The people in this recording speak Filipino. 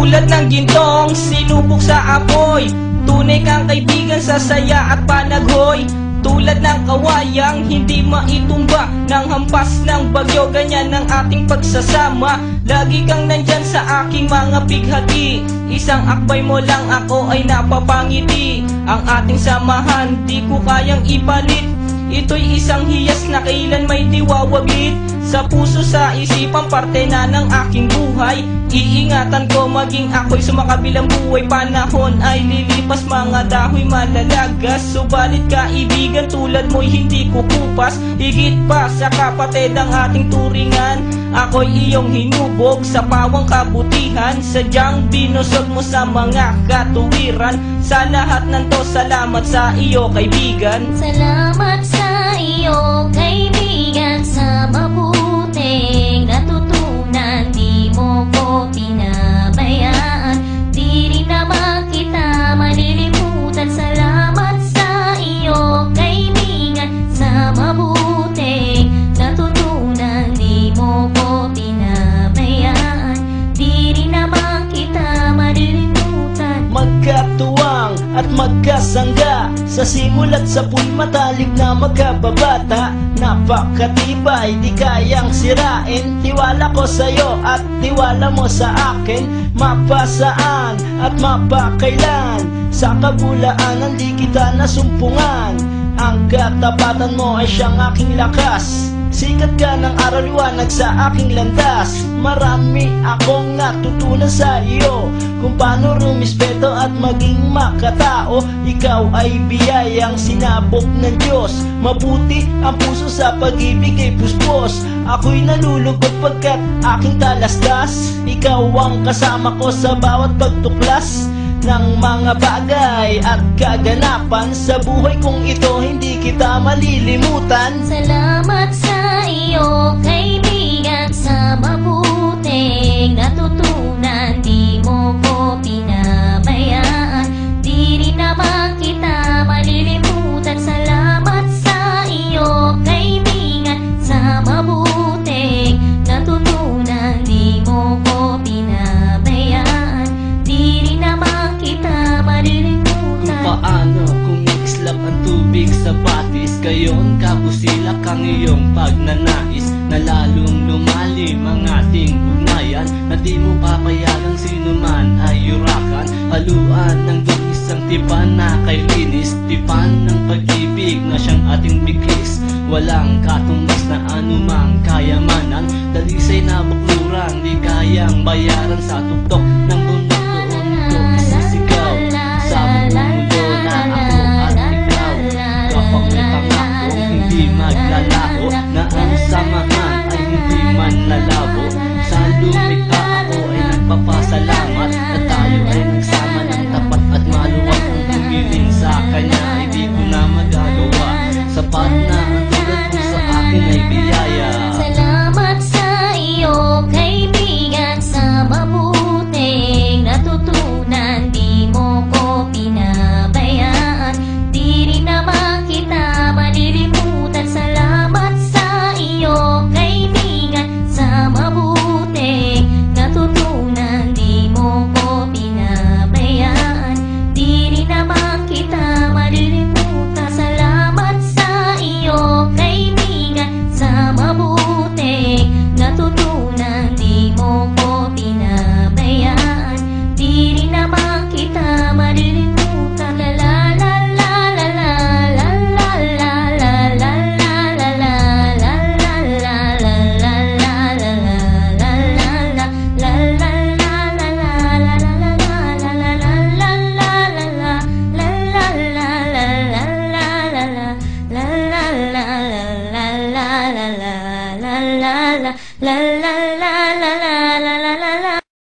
Tulad ng gintong sinubok sa apoy, tunay kang kaibigan sa saya at panaghoy. Tulad ng kawayang hindi maitumba ng hampas ng bagyo, ganyan ang ating pagsasama. Lagi kang nandyan sa aking mga bighati, isang akbay mo lang ako ay napapangiti. Ang ating samahan di ko kayang ipalit, ito'y isang hiyas na kailan may diwawaglit. Sa puso, sa isipan, parte na ng aking buhay. Iingatan ko maging ako'y sumakabilang buhay. Panahon ay lilipas, mga dahoy malalagas, subalit kaibigan tulad mo'y hindi kukupas. Higit pa sa kapatid ang ating turingan, ako'y iyong hinubog sa pawang kabutihan. Sadyang binusog mo sa mga katuwiran. Sa lahat ng to, salamat sa iyo kaibigan. Salamat sa iyo kaibigan, sa mabuting natutunan. Di mo ko pinabayaan, di rin naman kita malilimutan. Salamat sa iyo kaibigan, sa mabuting natutunan. Di mo ko pinabayaan, di rin naman kita malilimutan. Magkatuwang at magkasangga, sa simulat sa po'y matalik na magkababata. Napakatibay, di kayang sirain, tiwala ko sa'yo at tiwala mo sa akin. Mapasaan at mapakailan, sa kabulaanan di kita nasumpungan. Ang katapatan mo ay siyang aking lakas, sikat ka ng araw liwanag sa aking landas. Marami akong natutunan sa iyo, kung paano rumispeto at maging makatao. Ikaw ay biyayang sinabok ng Diyos, mabuti ang puso sa pag-ibig ay puspos. Ako'y nalulugod pagkat aking talastas, ikaw ang kasama ko sa bawat pagtuklas ng mga bagay at kaganapan. Sa buhay kong ito hindi kita malilimutan. Salamat sa iyo kaibigan, sa mabuting natutunan. Di mo ko pinabayaan, di rin naman kita malilimutan. Salamat sa iyo kaibigan, sa mabuting natutunan. Di mo ko pinabayaan, di rin naman kita malilimutan. Kung paano kumikislap ang tubig sa batis, gayon kabusilak ang iyong pagnanais, na lalong lumalim ang ating ugnayan, na di mo papayagang sino man ay yurakan. Haluan ng dungis ang tipan na kay linis, tipan ng pag-ibig na siyang ating biglis. Walang katumbas na anumang kayamanan, dalisay na bakluran di kayang bayaran sa tuktok